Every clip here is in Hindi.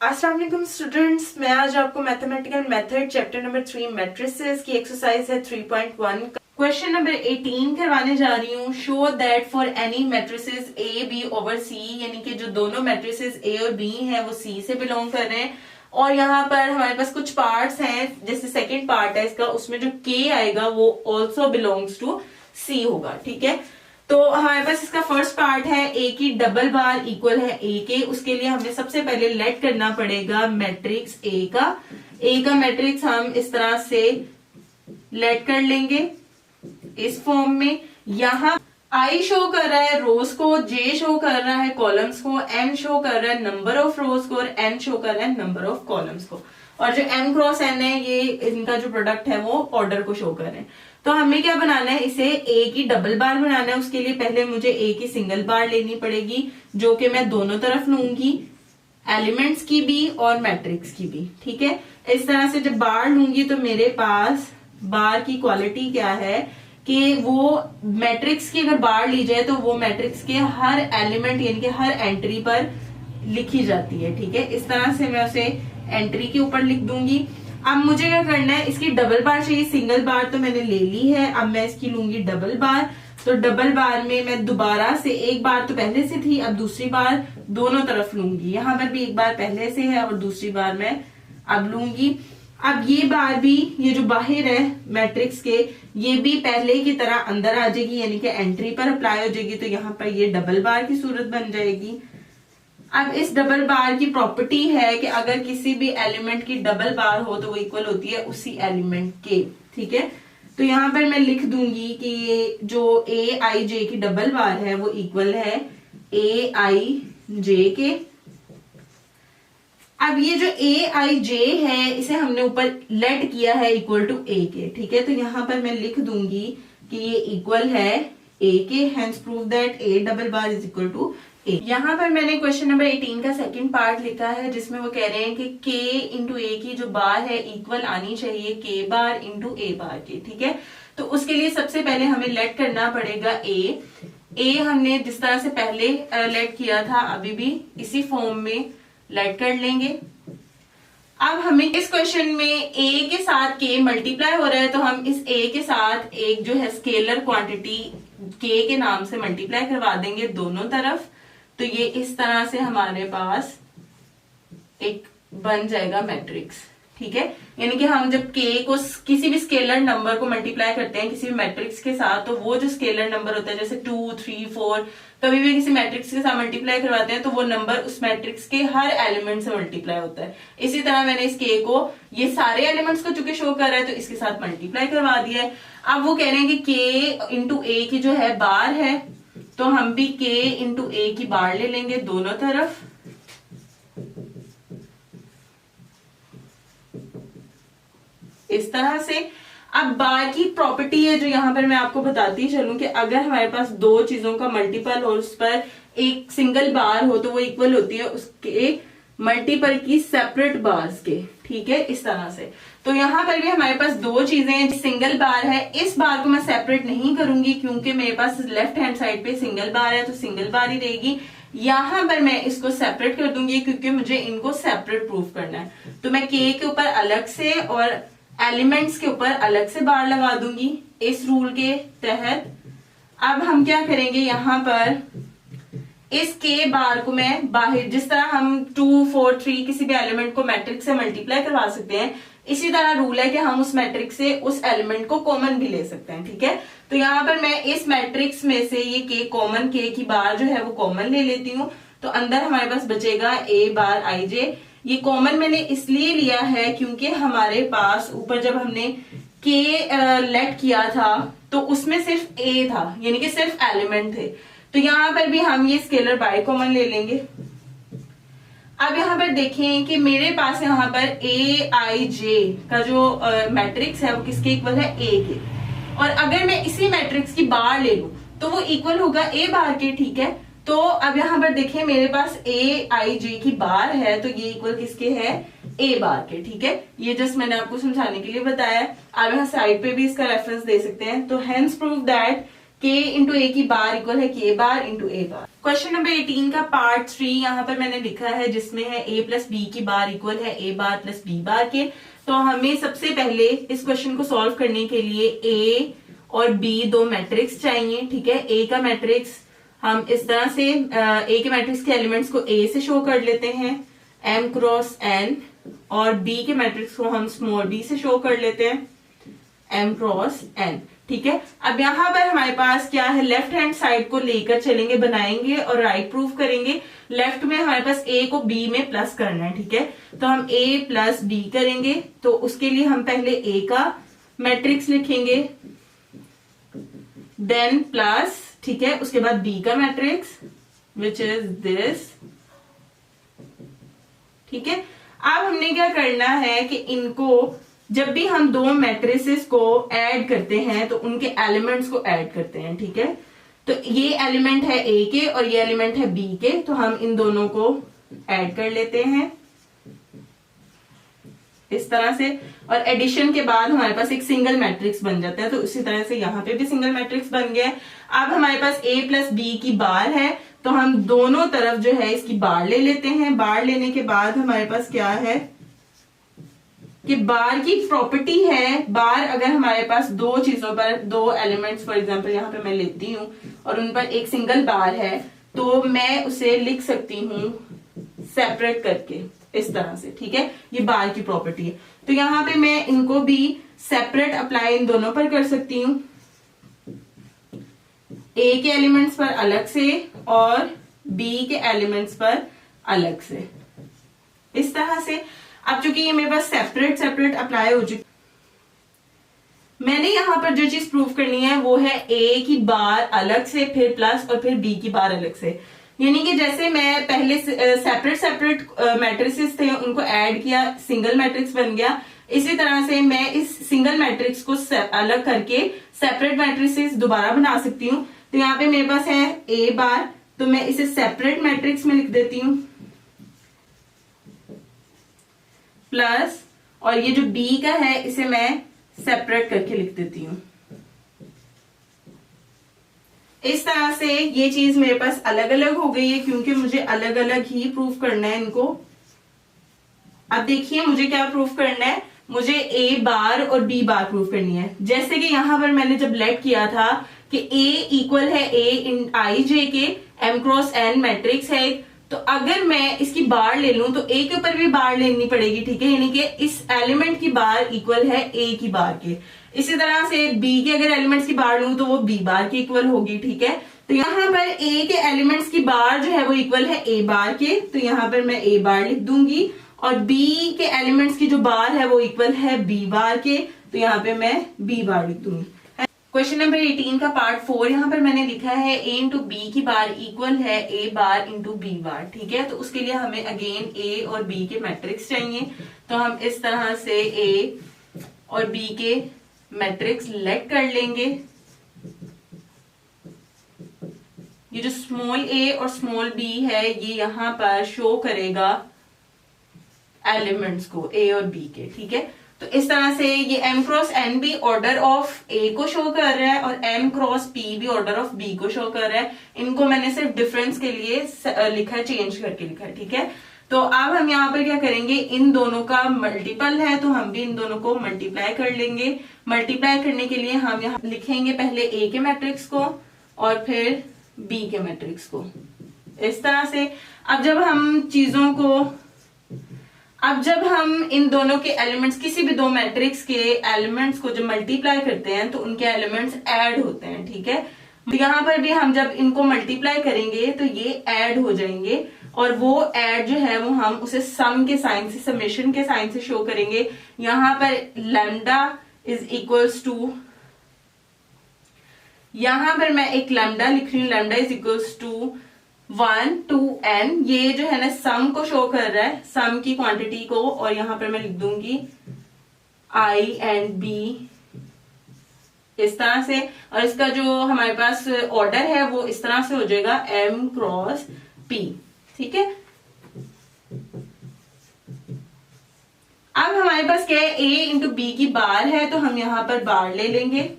अस्सलाम वालेकुम स्टूडेंट्स, मैं आज आपको mathematical method chapter number 3 matrices की एक्सरसाइज है 3.1 क्वेश्चन नंबर 18 करवाने जा रही हूँ। Show that for any matrices A B over C, यानी कि जो दोनों मैट्रिसेस ए और बी हैं वो सी से बिलोंग कर रहे हैं। और यहाँ पर हमारे पास कुछ पार्ट्स हैं, जैसे सेकंड पार्ट है इसका, उसमें जो के आएगा वो ऑल्सो बिलोंग्स टू सी होगा। ठीक है, तो हमारे पास इसका फर्स्ट पार्ट है ए की डबल बार इक्वल है ए के। उसके लिए हमें सबसे पहले लेट करना पड़ेगा मैट्रिक्स ए का मैट्रिक्स हम इस तरह से लेट कर लेंगे इस फॉर्म में। यहाँ आई शो कर रहा है रोज को, जे शो कर रहा है कॉलम्स को, एन शो कर रहा है नंबर ऑफ रोज को, और एन शो कर रहा है नंबर ऑफ कॉलम्स को। और जो एम क्रॉस एन है ये इनका जो प्रोडक्ट है वो ऑर्डर को शो कर रहे हैं। तो हमें क्या बनाना है, इसे ए की डबल बार बनाना है। उसके लिए पहले मुझे ए की सिंगल बार लेनी पड़ेगी, जो कि मैं दोनों तरफ लूंगी, एलिमेंट्स की भी और मैट्रिक्स की भी। ठीक है, इस तरह से जब बार लूंगी तो मेरे पास बार की क्वालिटी क्या है कि वो मैट्रिक्स की अगर बार ली जाए तो वो मैट्रिक्स के हर एलिमेंट यानी कि हर एंट्री पर लिखी जाती है। ठीक है, इस तरह से मैं उसे एंट्री के ऊपर लिख दूंगी। अब मुझे क्या करना है, इसकी डबल बार चाहिए। सिंगल बार तो मैंने ले ली है, अब मैं इसकी लूंगी डबल बार। तो डबल बार में मैं दोबारा से, एक बार तो पहले से थी, अब दूसरी बार दोनों तरफ लूंगी। यहां पर भी एक बार पहले से है और दूसरी बार मैं अब लूंगी। अब ये बार भी, ये जो बाहर है मैट्रिक्स के, ये भी पहले की तरह अंदर आ जाएगी, यानी कि एंट्री पर अप्लाई हो जाएगी। तो यहाँ पर ये डबल बार की सूरत बन जाएगी। अब इस डबल बार की प्रॉपर्टी है कि अगर किसी भी एलिमेंट की डबल बार हो तो वो इक्वल होती है उसी एलिमेंट के। ठीक है, तो यहाँ पर मैं लिख दूंगी कि ये जो ए आई जे की डबल बार है वो इक्वल है ए आई जे के। अब ये जो ए आई जे है इसे हमने ऊपर लेट किया है इक्वल टू ए के। ठीक है, तो यहाँ पर मैं लिख दूंगी कि ये इक्वल है A K, hence prove that A double bar is equal to A. यहाँ पर मैंने क्वेश्चन नंबर 18 का सेकंड पार्ट लिखा है, जिसमें वो कह रहे हैं कि के इंटू ए की जो बार है इक्वल आनी चाहिए के बार इंटू ए बार के। ठीक है, तो उसके लिए सबसे पहले हमें लेट करना पड़ेगा ए हमने जिस तरह से पहले लेट किया था अभी भी इसी फॉर्म में लेट कर लेंगे। अब हमें इस क्वेश्चन में ए के साथ के मल्टीप्लाई हो रहा है, तो हम इस ए के साथ एक जो है स्केलर क्वांटिटी के के नाम से मल्टीप्लाई करवा देंगे दोनों तरफ। तो ये इस तरह से हमारे पास एक बन जाएगा मैट्रिक्स। ठीक है, यानी कि हम जब के को किसी भी स्केलर नंबर को मल्टीप्लाई करते हैं किसी भी मैट्रिक्स के साथ, तो वो जो स्केलर नंबर होता है, जैसे 2, 3, 4, कभी भी किसी मैट्रिक्स के साथ मल्टीप्लाई करवाते हैं तो वो नंबर उस मैट्रिक्स के हर एलिमेंट से मल्टीप्लाई होता है। इसी तरह मैंने इस के को ये सारे एलिमेंट्स को चूंकि शो कर रहा है तो इसके साथ मल्टीप्लाई करवा दिया है। अब वो कह रहे हैं कि के इंटू ए की जो है बार है, तो हम भी के इंटू ए की बार ले लेंगे दोनों तरफ। इस तरह से अब बार की प्रॉपर्टी है जो यहां पर मैं आपको बताती चलूं कि अगर हमारे पास दो चीजों का मल्टीपल हो उस पर एक सिंगल बार हो तो वो इक्वल होती है उसके मल्टीपल की सेपरेट बार्स के। ठीक है, इस तरह से। तो यहाँ पर भी हमारे पास दो चीजें हैं, सिंगल बार है, इस बार को मैं सेपरेट नहीं करूंगी क्योंकि मेरे पास लेफ्ट हैंड साइड पे सिंगल बार है तो सिंगल बार ही रहेगी। यहां पर मैं इसको सेपरेट कर दूंगी क्योंकि मुझे इनको सेपरेट प्रूफ करना है। तो मैं के ऊपर अलग से और एलिमेंट्स के ऊपर अलग से बार लगा दूंगी इस रूल के तहत। अब हम क्या करेंगे, यहां पर इस के बार को मैं बाहर, जिस तरह हम 2, 4, 3 किसी भी एलिमेंट को मैट्रिक्स से मल्टीप्लाई करवा सकते हैं, इसी तरह रूल है कि हम उस मैट्रिक्स से उस एलिमेंट को कॉमन भी ले सकते हैं। ठीक है, तो यहाँ पर मैं इस मैट्रिक्स में से ये के कॉमन, के की बार जो है वो कॉमन ले लेती हूँ। तो अंदर हमारे पास बचेगा ए बार आई जे। ये कॉमन मैंने इसलिए लिया है क्योंकि हमारे पास ऊपर जब हमने के लेट किया था तो उसमें सिर्फ ए था, यानी कि सिर्फ एलिमेंट थे। तो यहाँ पर भी हम ये स्केलर बाय कॉमन ले लेंगे। अब यहाँ पर देखें कि मेरे पास यहाँ पर ए आई जे का जो मैट्रिक्स है वो किसके इक्वल है, ए के। और अगर मैं इसी मैट्रिक्स की बार ले लूं तो वो इक्वल होगा ए बार के। ठीक है, तो अब यहाँ पर देखें मेरे पास ए आई जे की बार है तो ये इक्वल किसके है, ए बार के। ठीक है, ये जस्ट मैंने आपको समझाने के लिए बताया। आप यहाँ साइड पे भी इसका रेफरेंस दे सकते हैं। तो hence prove that K into A की बार इक्वल है K bar into A bar. Question number 18 का पार्ट 3 यहाँ पर मैंने लिखा है जिसमें है A प्लस बी की बार इक्वल है A bar plus B bar के। तो हमें सबसे पहले इस क्वेश्चन को सॉल्व करने के लिए A और B दो मैट्रिक्स चाहिए, ठीक है। A का मैट्रिक्स हम इस तरह से A के मैट्रिक्स के एलिमेंट्स को A से शो कर लेते हैं M क्रॉस N, और B के मैट्रिक्स को हम स्मॉल b से शो कर लेते हैं M क्रॉस N, ठीक है। अब यहाँ पर हमारे पास क्या है, लेफ्ट हैंड साइड को लेकर चलेंगे, बनाएंगे और राइट प्रूफ करेंगे। लेफ्ट में हमारे पास A को B में प्लस करना है, ठीक है। तो हम A प्लस B करेंगे, तो उसके लिए हम पहले A का मैट्रिक्स लिखेंगे, देन प्लस, ठीक है, उसके बाद B का मैट्रिक्स विच इज दिस, ठीक है। अब हमने क्या करना है कि इनको जब भी हम दो मैट्रिसेस को ऐड करते हैं तो उनके एलिमेंट्स को ऐड करते हैं, ठीक है। तो ये एलिमेंट है A के और ये एलिमेंट है B के, तो हम इन दोनों को ऐड कर लेते हैं इस तरह से, और एडिशन के बाद हमारे पास एक सिंगल मैट्रिक्स बन जाता है। तो उसी तरह से यहाँ पे भी सिंगल मैट्रिक्स बन गया है। अब हमारे पास A प्लस बी की बार है, तो हम दोनों तरफ जो है इसकी बार ले लेते हैं। बार लेने के बाद हमारे पास क्या है कि बार की प्रॉपर्टी है, बार अगर हमारे पास दो चीजों पर, दो एलिमेंट्स फॉर एग्जांपल यहाँ पे मैं लेती हूँ और उन पर एक सिंगल बार है, तो मैं उसे लिख सकती हूँ सेपरेट करके इस तरह से, ठीक है। ये बार की प्रॉपर्टी है। तो यहाँ पे मैं इनको भी सेपरेट अप्लाई इन दोनों पर कर सकती हूँ, A के एलिमेंट्स पर अलग से और B के एलिमेंट्स पर अलग से, इस तरह से। अब चूंकि ये मेरे पास सेपरेट सेपरेट अप्लाई हो चुकी, मैंने यहां पर जो चीज प्रूव करनी है वो है A की बार अलग से, फिर प्लस, और फिर B की बार अलग से। यानी कि जैसे मैं पहले सेपरेट सेपरेट मैट्रिसेस थे उनको ऐड किया, सिंगल मैट्रिक्स बन गया, इसी तरह से मैं इस सिंगल मैट्रिक्स को अलग करके सेपरेट मैट्रिसेस दोबारा बना सकती हूँ। तो यहाँ पे मेरे पास है A बार, तो मैं इसे सेपरेट मैट्रिक्स में लिख देती हूँ प्लस, और ये जो B का है इसे मैं सेपरेट करके लिख देती हूँ। इस तरह से ये चीज मेरे पास अलग अलग हो गई है क्योंकि मुझे अलग अलग ही प्रूफ करना है इनको। अब देखिए मुझे क्या प्रूफ करना है, मुझे A बार और B बार प्रूफ करनी है। जैसे कि यहां पर मैंने जब लेट किया था कि A इक्वल है A इन आई जे के, M क्रॉस N मैट्रिक्स है, तो अगर मैं इसकी बार ले लूं तो A के ऊपर भी बार लेनी पड़ेगी, ठीक है। यानी कि इस एलिमेंट की बार इक्वल है A की बार के। इसी तरह से B के अगर एलिमेंट्स की बार लूं तो वो B बार के इक्वल होगी, ठीक है। तो यहाँ पर A के एलिमेंट्स की बार जो है वो इक्वल है A बार के, तो यहाँ पर मैं A बार लिख दूंगी, और B के एलिमेंट्स की जो बार है वो इक्वल है B बार के, तो यहाँ पे मैं B बार लिख दूंगी। क्वेश्चन नंबर 18 का पार्ट 4 यहाँ पर मैंने लिखा है A इंटू बी की बार इक्वल है A बार इंटू B बार, ठीक है। तो उसके लिए हमें अगेन A और B के मैट्रिक्स चाहिए, तो हम इस तरह से A और B के मैट्रिक्स लेट कर लेंगे। ये जो स्मॉल a और स्मॉल b है ये यहाँ पर शो करेगा एलिमेंट्स को A और B के, ठीक है। तो इस तरह से ये M क्रॉस N भी ऑर्डर ऑफ A को शो कर रहा है और M क्रॉस P भी ऑर्डर ऑफ B को शो कर रहा है। इनको मैंने सिर्फ डिफरेंस के लिए लिखा है, चेंज करके लिखा है, ठीक है। तो अब हम यहाँ पर क्या करेंगे, इन दोनों का मल्टीपल है तो हम भी इन दोनों को मल्टीप्लाई कर लेंगे। मल्टीप्लाई करने के लिए हम यहाँ लिखेंगे पहले A के मैट्रिक्स को और फिर B के मैट्रिक्स को, इस तरह से। अब जब हम इन दोनों के एलिमेंट्स, किसी भी दो मैट्रिक्स के एलिमेंट्स को जब मल्टीप्लाई करते हैं तो उनके एलिमेंट्स ऐड होते हैं, ठीक है। यहाँ पर भी हम जब इनको मल्टीप्लाई करेंगे तो ये ऐड हो जाएंगे, और वो ऐड जो है वो हम उसे सम के साइन से, समेशन के साइन से शो करेंगे। यहाँ पर लैम्डा इज इक्वल्स टू, यहां पर मैं एक लैम्डा लिख रही हूँ, lambda is equals to 1 to n, ये जो है ना सम को शो कर रहा है, सम की क्वांटिटी को, और यहां पर मैं लिख दूंगी I and B इस तरह से। और इसका जो हमारे पास ऑर्डर है वो इस तरह से हो जाएगा M क्रॉस P, ठीक है। अब हमारे पास क्या है, A इंटू B की बार है तो हम यहां पर बार ले लेंगे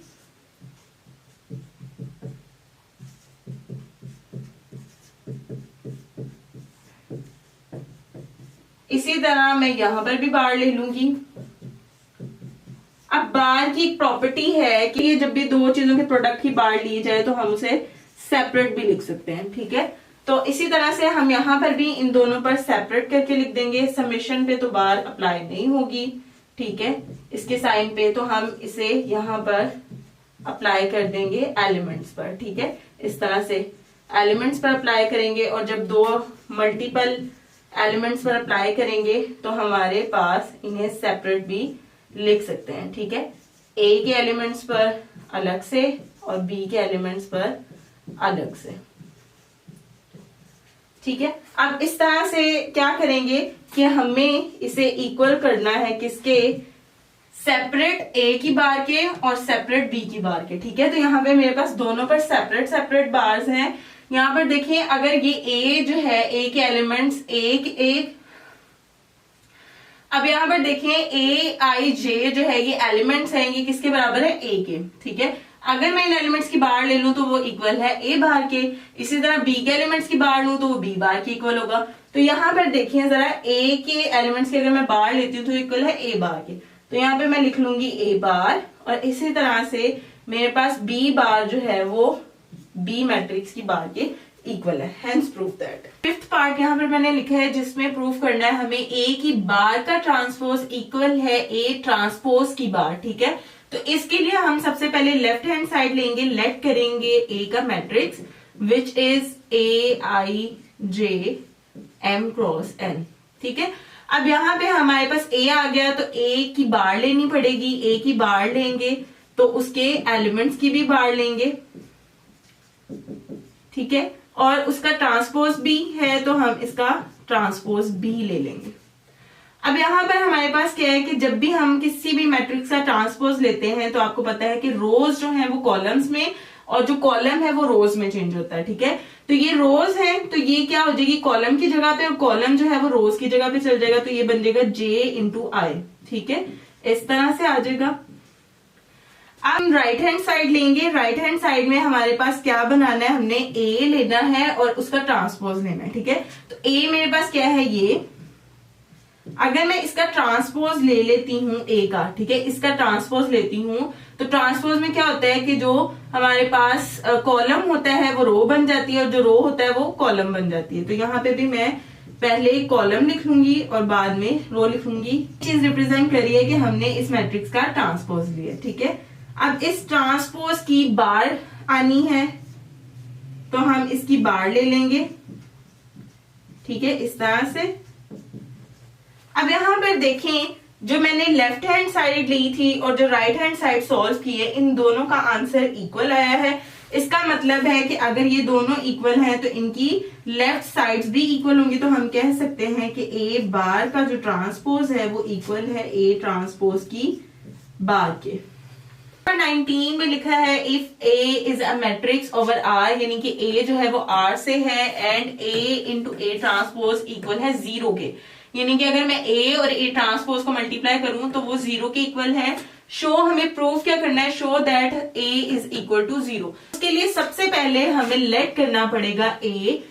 इसी तरह मैं यहां पर भी बार ले लूंगी। अब बार की एक प्रॉपर्टी है कि ये जब भी दो चीजों के प्रोडक्ट की बार ली जाए तो हम उसे सेपरेट भी लिख सकते हैं, ठीक है। तो इसी तरह से हम यहाँ पर भी इन दोनों पर सेपरेट करके लिख देंगे। समेशन पे तो बार अप्लाई नहीं होगी, ठीक है, इसके साइन पे, तो हम इसे यहाँ पर अप्लाई कर देंगे एलिमेंट्स पर, ठीक है। इस तरह से एलिमेंट्स पर अप्लाई करेंगे और जब दो मल्टीपल एलिमेंट्स पर अप्लाई करेंगे तो हमारे पास इन्हें सेपरेट भी लिख सकते हैं, ठीक है। ए के एलिमेंट्स पर अलग से और बी के एलिमेंट्स पर अलग से, ठीक है। अब इस तरह से क्या करेंगे कि हमें इसे इक्वल करना है किसके, सेपरेट ए की बार के और सेपरेट बी की बार के, ठीक है। तो यहाँ पे मेरे पास दोनों पर सेपरेट सेपरेट बार्स हैं। यहाँ पर देखिए अगर ये ए जो है, ए के एलिमेंट्स एक, अब यहाँ पर देखिए ए आई जे जो है ये एलिमेंट्स हैं, ये किसके बराबर है, ए के, ठीक है। अगर मैं इन एलिमेंट्स की बार ले लूं तो वो इक्वल है ए बार के। इसी तरह बी के एलिमेंट्स की बार लूं तो वो बी बार के इक्वल होगा। तो यहाँ पर देखिए जरा, ए के एलिमेंट्स की अगर मैं बार लेती हूँ तो इक्वल है ए बार के, तो यहाँ पे मैं लिख लूंगी ए बार, और इसी तरह से मेरे पास बी बार जो है वो बी मैट्रिक्स की बार के इक्वल है, hence proof that. Fifth part यहाँ पर मैंने लिखा है जिसमें प्रूफ करना है हमें ए की बार का ट्रांसपोज इक्वल है ए ट्रांसपोज की बार, ठीक है। तो इसके लिए हम सबसे पहले लेफ्ट हैंड साइड लेंगे, लेट करेंगे ए का matrix which is A I J M cross n, ठीक है। अब यहाँ पे हमारे पास ए आ गया तो ए की बार लेनी पड़ेगी, ए की बार लेंगे तो उसके एलिमेंट्स की भी बार लेंगे, ठीक है, और उसका ट्रांसपोज बी है तो हम इसका ट्रांसपोज बी ले लेंगे। अब यहाँ पर हमारे पास क्या है कि जब भी हम किसी भी मैट्रिक्स का ट्रांसपोज लेते हैं तो आपको पता है कि रोज जो है वो कॉलम्स में और जो कॉलम है वो रोज में चेंज होता है, ठीक है। तो ये रोज है तो ये क्या हो जाएगी, कॉलम की जगह पे, और कॉलम जो है वो रोज की जगह पे चल जाएगा, तो ये बन जाएगा जे इंटू आई, ठीक है, इस तरह से आ जाएगा। अब हम राइट हैंड साइड लेंगे, राइट हैंड साइड में हमारे पास क्या बनाना है, हमने ए लेना है और उसका ट्रांसपोज लेना है, ठीक है। तो ए मेरे पास क्या है, ये अगर मैं इसका ट्रांसपोज ले लेती हूँ ए का, ठीक है, इसका ट्रांसपोज लेती हूँ तो ट्रांसपोज में क्या होता है कि जो हमारे पास कॉलम होता है वो रो बन जाती है और जो रो होता है वो कॉलम बन जाती है। तो यहाँ पे भी मैं पहले कॉलम लिख लूंगी और बाद में रो लिख लूंगी। चीज रिप्रेजेंट करिए कि हमने इस मैट्रिक्स का ट्रांसपोज लिया, ठीक है। अब इस ट्रांसपोज की बार आनी है तो हम इसकी बार ले लेंगे, ठीक है, इस तरह से। अब यहां पर देखें जो मैंने लेफ्ट हैंड साइड ली थी और जो राइट हैंड साइड सॉल्व की है, इन दोनों का आंसर इक्वल आया है। इसका मतलब है कि अगर ये दोनों इक्वल हैं तो इनकी लेफ्ट साइड्स भी इक्वल होंगी, तो हम कह सकते हैं कि ए बार का जो ट्रांसपोज है वो इक्वल है ए ट्रांसपोज की बार के। 19 में लिखा है if A is a matrix over R, यानी कि ए जो है वो आर से है and A into A transpose equal है 0 के, यानी कि अगर मैं ए और ए ट्रांसपोज को मल्टीप्लाई करूं तो वो 0 के इक्वल है। शो हमें प्रूफ क्या करना है, show that A is equal to 0। उसके लिए सबसे पहले हमें लेट करना पड़ेगा ए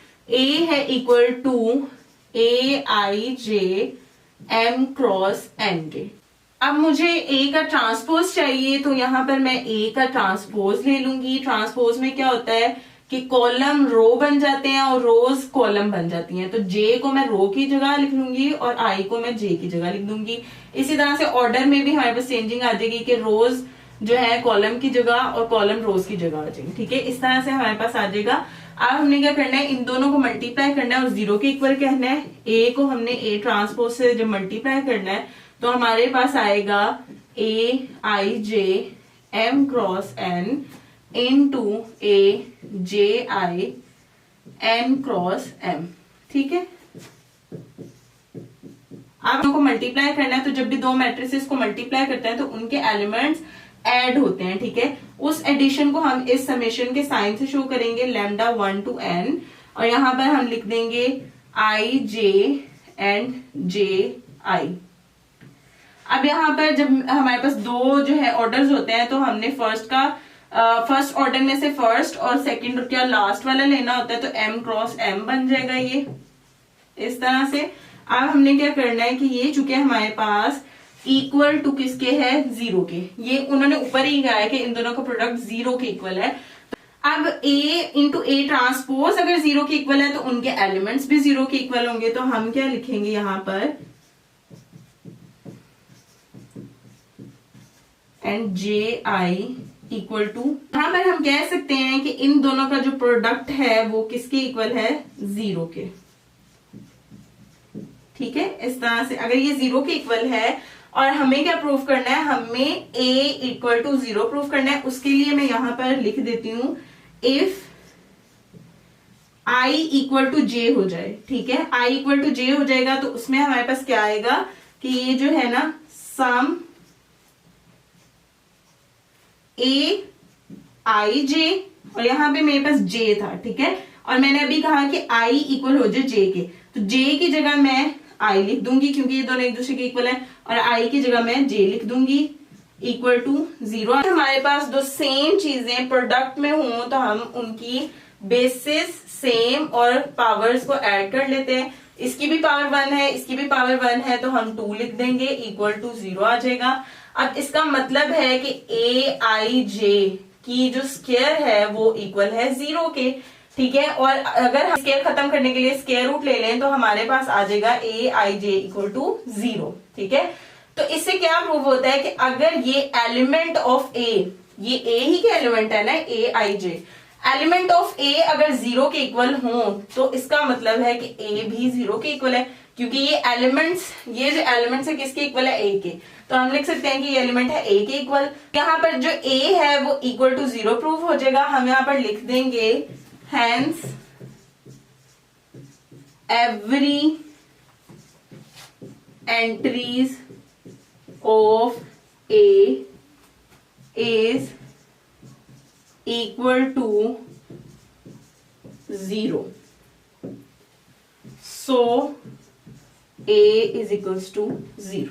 है equal to A I J M cross N के। अब मुझे ए का ट्रांसपोज चाहिए तो यहां पर मैं ए का ट्रांसपोज ले लूंगी। ट्रांसपोज में क्या होता है कि कॉलम रो बन जाते हैं और रोज कॉलम बन जाती हैं, तो जे को मैं रो की जगह लिख लूंगी और आई को मैं जे की जगह लिख दूंगी। इसी तरह से ऑर्डर में भी हमारे पास चेंजिंग आ जाएगी कि रोज जो है कॉलम की जगह और कॉलम रोज की जगह आ जाएगी, ठीक है, इस तरह से हमारे पास आ जाएगा। अब हमने क्या करना है, इन दोनों को मल्टीप्लाई करना है और 0 के इक्वल कहना है। ए को हमने ए ट्रांसपोज से जब मल्टीप्लाई करना है तो हमारे पास आएगा A I J M cross N into A J I N cross M, ठीक है। आप को मल्टीप्लाई करना है तो जब भी दो मैट्रिसेस को मल्टीप्लाई करते हैं तो उनके एलिमेंट्स ऐड होते हैं, ठीक है। उस एडिशन को हम इस समेशन के साइन से शो करेंगे, लैम्डा 1 to n, और यहां पर हम लिख देंगे आई जे एंड जे आई। अब यहाँ पर जब हमारे पास दो जो है ऑर्डर्स होते हैं तो हमने फर्स्ट ऑर्डर में से फर्स्ट और सेकंड क्या लास्ट वाला लेना होता है, तो m क्रॉस m बन जाएगा ये इस तरह से। अब हमने क्या करना है कि ये चूंकि हमारे पास इक्वल टू किसके है, 0 के, ये उन्होंने ऊपर ही कहा है कि इन दोनों का प्रोडक्ट 0 के इक्वल है। अब A इंटू ए ट्रांसपोज अगर 0 के इक्वल है तो उनके एलिमेंट्स भी 0 के इक्वल होंगे। तो हम क्या लिखेंगे यहां पर, and J I equal to, यहां पर हम कह सकते हैं कि इन दोनों का जो प्रोडक्ट है वो किसके इक्वल है, 0 के। ठीक है, इस तरह से अगर ये 0 के इक्वल है और हमें क्या प्रूफ करना है, हमें a इक्वल टू 0 प्रूफ करना है। उसके लिए मैं यहां पर लिख देती हूं if i equal to j हो जाए। ठीक है, i इक्वल टू j हो जाएगा तो उसमें हमारे पास क्या आएगा कि ये जो है ना सम a i j, और यहां पे मेरे पास j था। ठीक है, और मैंने अभी कहा कि i इक्वल हो जाए j के, तो j की जगह मैं i लिख दूंगी क्योंकि ये दोनों एक दूसरे के इक्वल है, और i की जगह मैं j लिख दूंगी इक्वल टू 0। हमारे पास दो सेम चीजें प्रोडक्ट में हों तो हम उनकी बेसिस सेम और पावर्स को ऐड कर लेते हैं। इसकी भी पावर 1 है, इसकी भी पावर 1 है, तो हम 2 लिख देंगे इक्वल टू 0 आ जाएगा। अब इसका मतलब है कि a i j की जो स्क्वायर है वो इक्वल है 0 के। ठीक है, और अगर हम स्क्वायर खत्म करने के लिए स्क्वायर रूट ले लें तो हमारे पास आ जाएगा a i j equal to 0। ठीक है, तो इससे क्या प्रूव होता है कि अगर ये एलिमेंट ऑफ a, ये a ही के एलिमेंट है ना, a i j, element of a अगर 0 के इक्वल हो तो इसका मतलब है कि a भी 0 के इक्वल है, क्योंकि ये एलिमेंट्स, ये जो एलिमेंट्स है किसके इक्वल है, a के। तो हम लिख सकते हैं कि ये एलिमेंट है a के इक्वल। यहाँ पर जो a है वो इक्वल टू 0 प्रूव हो जाएगा। हम यहाँ पर लिख देंगे hence every entries of a is equal to 0. So a is equals to 0.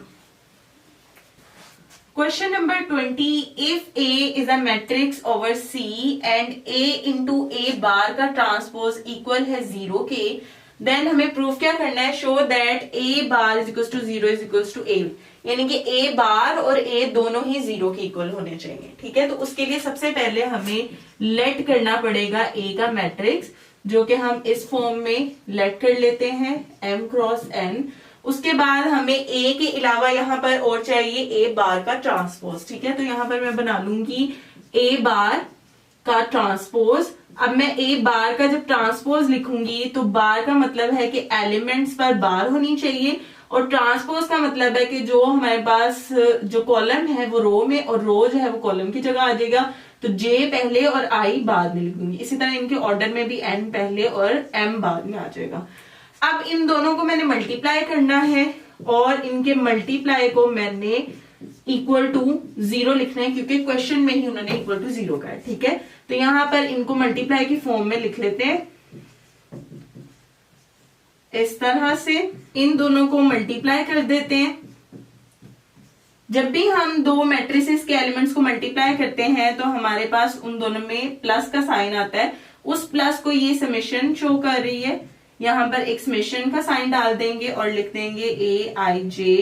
Question number 20. If A is a matrix over C and A into A bar का ट्रांसपोज इक्वल है 0 के, देन हमें प्रूफ क्या करना है, show that A bar is equals to 0 is equals to A, यानी कि A बार और A दोनों ही 0 के इक्वल होने चाहिए। ठीक है, तो उसके लिए सबसे पहले हमें लेट करना पड़ेगा A का मैट्रिक्स, जो कि हम इस फॉर्म में लेट कर लेते हैं m क्रॉस n। उसके बाद हमें A के अलावा यहाँ पर और चाहिए A बार का ट्रांसपोज। ठीक है, तो यहाँ पर मैं बना लूंगी A बार का ट्रांसपोज। अब मैं A बार का जब ट्रांसपोज लिखूंगी तो बार का मतलब है कि एलिमेंट्स पर बार होनी चाहिए, और ट्रांसपोज का मतलब है कि जो हमारे पास जो कॉलम है वो रो में और रो जो है वो कॉलम की जगह आ जाएगा। तो J पहले और I बाद में लिख दूंगी। इसी तरह इनके ऑर्डर में भी N पहले और M बाद में आ जाएगा। अब इन दोनों को मैंने मल्टीप्लाई करना है और इनके मल्टीप्लाई को मैंने इक्वल टू 0 लिखना है, क्योंकि क्वेश्चन में ही उन्होंने इक्वल टू 0 का है। ठीक है, तो यहां पर इनको मल्टीप्लाई की फॉर्म में लिख लेते हैं इस तरह से। इन दोनों को मल्टीप्लाई कर देते हैं। जब भी हम दो मैट्रिसेस के एलिमेंट्स को मल्टीप्लाई करते हैं तो हमारे पास उन दोनों में प्लस का साइन आता है। उस प्लस को ये समेशन शो कर रही है, यहां पर एक समेशन का साइन डाल देंगे और लिख देंगे A I J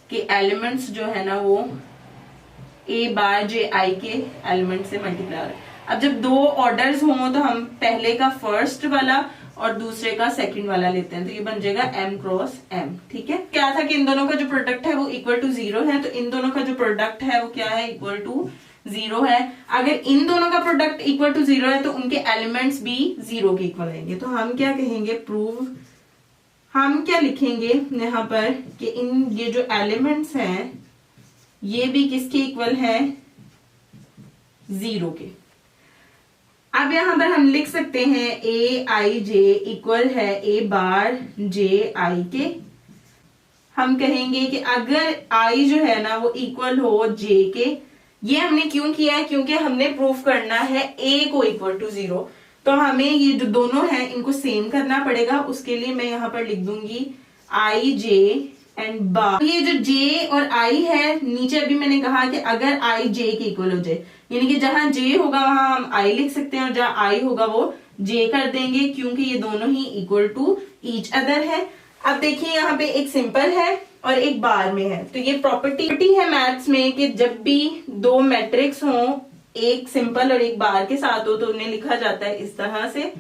के एलिमेंट्स जो है ना वो A बार J I के एलिमेंट से मल्टीप्लाई हो रहा है। अब जब दो ऑर्डर्स हों तो हम पहले का फर्स्ट वाला और दूसरे का सेकंड वाला लेते हैं, तो ये बन जाएगा m क्रॉस m। ठीक है, क्या था कि इन दोनों का जो प्रोडक्ट है वो इक्वल टू 0 है, तो इन दोनों का जो प्रोडक्ट है वो क्या है, इक्वल टू 0 है। अगर इन दोनों का प्रोडक्ट इक्वल टू 0 है तो उनके एलिमेंट्स भी 0 के इक्वल आएंगे। तो हम क्या कहेंगे, प्रूव, हम क्या लिखेंगे यहाँ पर कि इन ये जो एलिमेंट्स हैं ये भी किसके इक्वल है, 0 के। अब यहां पर हम लिख सकते हैं A I J इक्वल है A बार J I के। हम कहेंगे कि अगर I जो है ना वो इक्वल हो J के, ये हमने क्यों किया है, क्योंकि हमने प्रूफ करना है A को इक्वल टू 0, तो हमें ये जो दोनों हैं इनको सेम करना पड़ेगा। उसके लिए मैं यहां पर लिख दूंगी I J एंड बार। ये जो J और I है, नीचे अभी मैंने कहा कि अगर I J के इक्वल हो जाए, यानी कि जहां J होगा वहां हम I लिख सकते हैं और जहां I होगा वो J कर देंगे, क्योंकि ये दोनों ही इक्वल टू ईच अदर है। अब देखिए यहाँ पे एक सिंपल है और एक बार में है, तो ये प्रॉपर्टी है मैथ्स में कि जब भी दो मैट्रिक्स हो, एक सिंपल और एक बार के साथ हो, तो उन्हें लिखा जाता है इस तरह से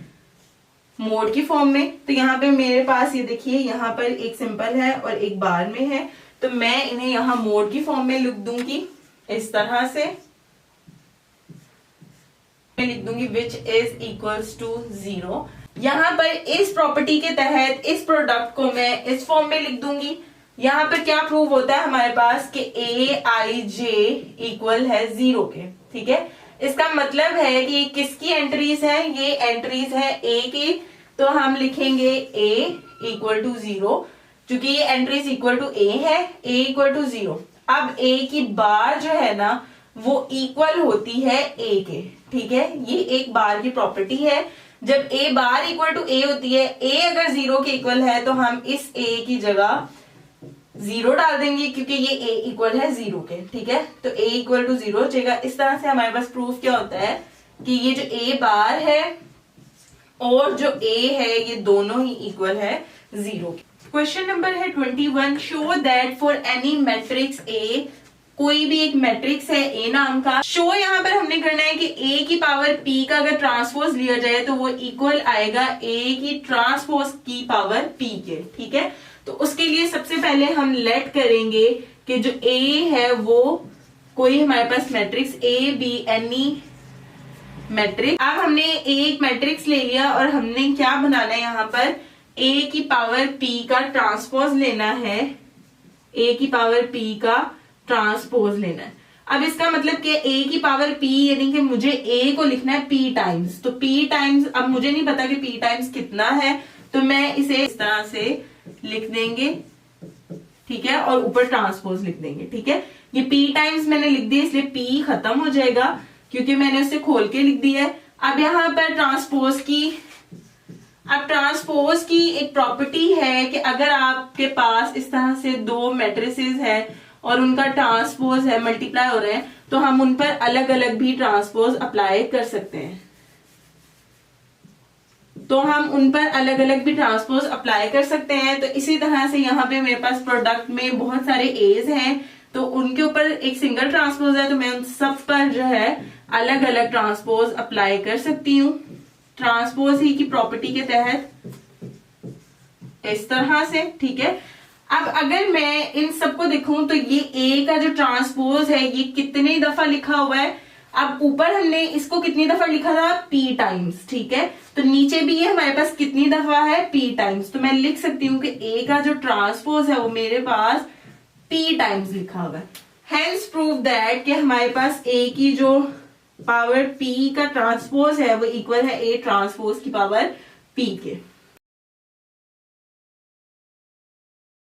मोड की फॉर्म में। तो यहाँ पे मेरे पास ये देखिए यहाँ पर एक सिंपल है और एक बार में है, तो मैं इन्हें यहाँ मोड की फॉर्म में लिख दूंगी इस तरह से, मैं लिख दूंगी विच इज इक्वल्स टू 0। यहाँ पर इस प्रॉपर्टी के तहत इस प्रोडक्ट को मैं इस फॉर्म में लिख दूंगी। यहाँ पर क्या प्रूव होता है हमारे पास कि ए आई जे इक्वल है 0 के, ठीक है। इसका मतलब है कि किसकी एंट्रीज है, ये एंट्रीज है ए की, तो हम लिखेंगे ए इक्वल टू 0, क्योंकि ये एंट्रीज इक्वल टू ए है, ए इक्वल टू 0। अब ए की बार जो है ना वो इक्वल होती है ए के, ठीक है। ये एक बार की प्रॉपर्टी है, जब ए बार इक्वल टू ए होती है, ए अगर 0 के इक्वल है तो हम इस ए की जगह 0 डाल देंगे, क्योंकि ये ए इक्वल है 0 के, ठीक है। तो ए इक्वल टू 0 हो जाएगा। इस तरह से हमारे पास प्रूफ क्या होता है कि ये जो ए बार है और जो ए है ये दोनों ही इक्वल है 0 के। क्वेश्चन नंबर है 21, show that for any matrix A, कोई भी एक मैट्रिक्स है ए नाम का, शो यहाँ पर हमने करना है कि ए की पावर पी का अगर ट्रांसपोज लिया जाए तो वो इक्वल आएगा ए की ट्रांसपोज की पावर पी के, ठीक है। तो उसके लिए सबसे पहले हम लेट करेंगे कि जो ए है वो कोई हमारे पास matrix A B any matrix. अब हमने एक मैट्रिक्स ले लिया और हमने क्या बनाना है, यहाँ पर ए की पावर पी का ट्रांसपोज लेना है, ए की पावर पी का ट्रांसपोज लेना है। अब इसका मतलब कि ए की पावर पी यानी कि मुझे ए को लिखना है पी टाइम्स, तो पी टाइम्स, अब मुझे नहीं पता कि पी टाइम्स कितना है, तो मैं इसे इस तरह से लिख देंगे, ठीक है, और ऊपर ट्रांसपोज लिख देंगे, ठीक है। ये पी टाइम्स मैंने लिख दिया, इसलिए पी खत्म हो जाएगा क्योंकि मैंने उसे खोल के लिख दिया है। अब यहाँ पर ट्रांसपोज की एक प्रॉपर्टी है कि अगर आपके पास इस तरह से दो मैट्रिसेस है और उनका ट्रांसपोज है, मल्टीप्लाई हो रहे हैं, तो हम उन पर अलग अलग भी ट्रांसपोज अप्लाई कर सकते हैं। तो इसी तरह से यहाँ पे मेरे पास प्रोडक्ट में बहुत सारे एज हैं, तो उनके ऊपर एक सिंगल ट्रांसपोज है, तो मैं उन सब पर जो है अलग अलग ट्रांसपोज अप्लाई कर सकती हूँ ट्रांसपोज ही की प्रॉपर्टी के तहत, इस तरह से, ठीक है। अब अगर मैं इन सबको देखूं तो ये ए का जो ट्रांसपोज है ये कितने दफा लिखा हुआ है, अब ऊपर हमने इसको कितनी दफा लिखा था, पी टाइम्स, ठीक है। तो नीचे भी ये हमारे पास कितनी दफा है, पी टाइम्स। तो मैं लिख सकती हूँ कि ए का जो ट्रांसपोज है वो मेरे पास पी टाइम्स लिखा हुआ है। हेंस प्रूव दैट कि हमारे पास ए की जो पावर पी का ट्रांसपोज है वो इक्वल है ए ट्रांसपोज की पावर पी के।